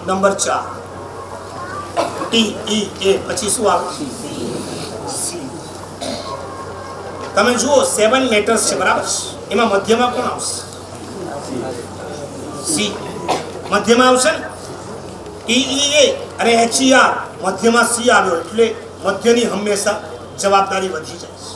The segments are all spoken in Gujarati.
નંબર 4 TEA પછી શું આવે C. તમે જુઓ 7 લેટર્સ છે બરાબર, એમાં મધ્યમાં કોણ આવશે? C મધ્યમાં આવશે ને. TEA અને HER મધ્યમાં C આવ્યો એટલે મધ્યની હંમેશા જવાબદારી વધી જાય છે.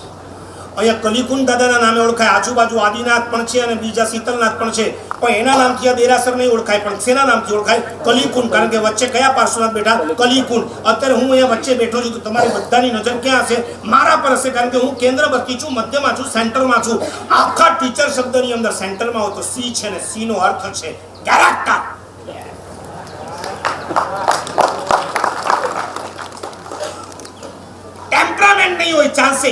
અહીંયા કલિકુંડ દાદાના નામે ઓળખાય, આજુબાજુ આદિનાથ પણ છે અને બીજા શીતલનાથ પણ છે, પણ એના નામથી આ દેરાસર નહીં ઓળખાય, પણ શેના નામથી ઓળખાય? કલિકુંડ. કારણ કે વચ્ચે કયા પાર્શ્વનાથ બેઠા? કલિકુંડ. અત્યારે હું અહીંયા વચ્ચે બેઠો છું તો તમારી બધાની નજર ક્યાં હશે? મારા પર હશે, કારણ કે હું કેન્દ્રવર્તી છું, મધ્યમાં છું, સેન્ટરમાં છું. આખા ટીચર શબ્દની અંદર સેન્ટરમાં હોય તો C છે ને C નો અર્થ છે કેરેક્ટર. ટેમ્પરામેન્ટ નહીં હોય ચાલશે,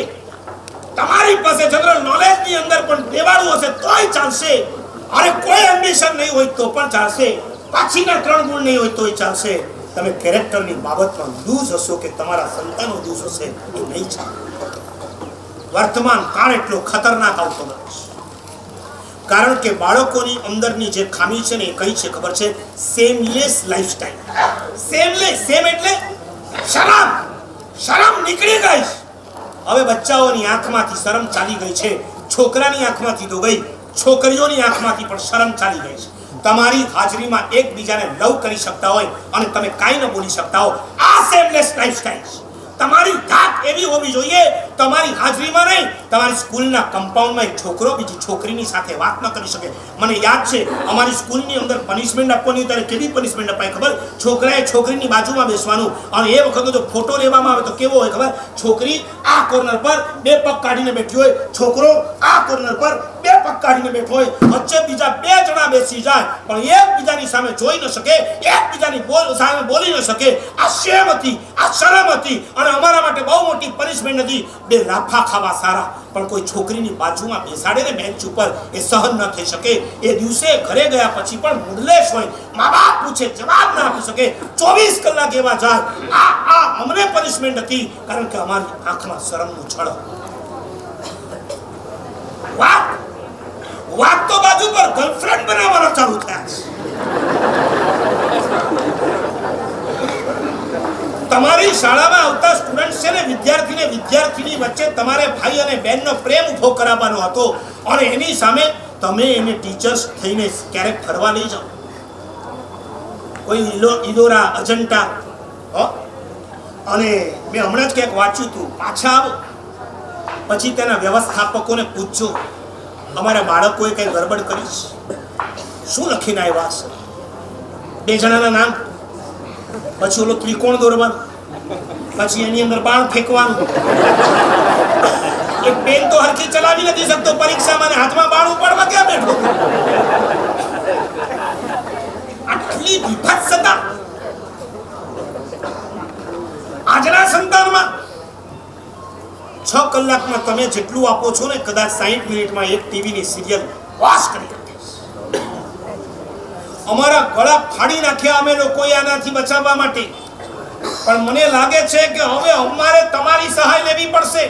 તમારી પાસે જનરલ નોલેજ ની અંદર પણ દેવાળું હશે તોય ચાલશે, અરે કોઈ એમ્બિશન નહીં હોય તો પણ ચાલશે, પાછીના 3 ગુણ નહીં હોય તોય ચાલશે. તમે કેરેક્ટરની બાબતમાં લૂઝ હશો કે તમારા સંતાનો લૂઝ હશે એ નહીં ચાલે. વર્તમાન કાળ એટલો ખતરનાક આવતો નથી, કારણ કે બાળકોની અંદરની જે ખામી છે ને એ કઈ છે ખબર છે? સેમલેસ લાઈફસ્ટાઈલ. સેમલેસ, સેમ એટલે શરમ. શરમ નીકળી ગઈ. હવે બચ્ચાઓની આંખમાંથી શરમ ચાલી ગઈ છે, છોકરાની આંખમાંથી તો ગઈ, છોકરીઓની આંખમાંથી પણ શરમ ચાલી ગઈ છે. તમારી હાજરીમાં એકબીજાને લવ કરી શકતા હોય અને તમે કાંઈ ન બોલી શકતા હો, આ સેમલેસ લાઈફસ્ટાઈલ છે. તમારી ધાક એવી હોવી જોઈએ, તમારી હાજરીમાં નહીં, તમારી સ્કૂલના કમ્પાઉન્ડમાં એક છોકરો બીજી છોકરીની સાથે વાત ન કરી શકે. મને યાદ છે અમારી સ્કૂલની અંદર પનિશમેન્ટ આપવાની ત્યારે કેવી પનિશમેન્ટ અપાય ખબર? છોકરાએ છોકરીની બાજુમાં બેસવાનું અને એ વખતે જો ફોટો લેવામાં આવે તો કેવો હોય ખબર? છોકરી આ કોર્નર પર 2 પગ કાઢીને બેઠી હોય, છોકરો આ કોર્નર પર 2 પગ કાઢીને બેઠો હોય, વચ્ચે બીજા 2 જણા બેસી જાય પણ એકબીજાની સામે જોઈ ન શકે, એકબીજાની સામે બોલી ન શકે. આ શેમ હતી, આ શરમ હતી અને અમારા માટે બહુ મોટી પનિશમેન્ટ હતી. 2 લાફા ખાવા સારા, પણ કોઈ છોકરીની બાજુમાં બેસાડે ને બેન્ચ ઉપર, એ સહન ન થઈ શકે. એ દિવસે ઘરે ગયા પછી પણ મૂડલેસ હોય, મા બાપ પૂછે જવાબ ના આપી શકે, 24 કલાક એવા જાય. આ અમને પનિશમેન્ટ હતી, કારણ કે અમારી આંખમાં શરમનું છળ. વાત તો બાજુ પર ગર્લફ્રેન્ડ બનાવવાનો ચાલુ થયા છે. તમારી શાળામાં આવતા સ્ટુડન્ટ છે ને, વિદ્યાર્થીને વિદ્યાર્થીની વચ્ચે તમારે ભાઈ અને બહેનનો પ્રેમ ઉભો કરાવવાનો હતો અને એની સામે તમે એને ટીચર્સ થઈને ક્યારેક ફરવા લઈ જાઓ, કોઈ ઇલોરા, અજંટા, અને મેં હમણાં જ ક્યાંક વાંચ્યું હતું, પાછા આવો પછી તેના વ્યવસ્થાપકોને પૂછજો અમારા બાળકોએ કઈ ગરબડ કરી છે, શું લખીને આવ્યા છે, 2 જણાના નામ, પછી ઓલો ત્રિકોણ દોરવાનું, પછી એની અંદર બાણ ફેંકવાનું. એક પેન તો હરખી ચલાવી નથી શકતો પરીક્ષામાં, હાથમાં બાણ ઉપાડવા ક્યાં બેઠો? આટલી વિભત્સતા આજના સંતાનમાં. 6 કલાકમાં તમે જેટલું આપો છો ને, કદાચ 60 મિનિટમાં એક ટીવીની સિરિયલ વોચ કરી શકે. અમારા ગળા ફાડી નાખ્યા અમે લોકોએ આનાથી બચાવવા માટે, પણ મને લાગે છે કે હવે અમારે તમારી સહાય લેવી પડશે.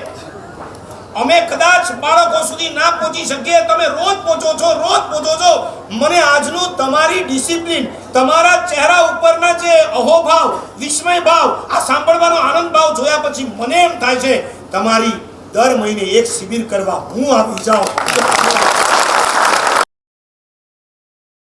અમે કદાચ બાળકો સુધી ના પહોંચી શકીએ, તમે રોજ પહોંચો છો. મને આજનું તમારી ડિસિપ્લિન, તમારા ચહેરા ઉપરના જે અહોભાવ, વિસ્મય ભાવ, આ સાંભળવાનો આનંદ ભાવ જોયા પછી મને એમ થાય છે તમારી દર મહિને એક શિબિર કરવા હું આવી જાઉં.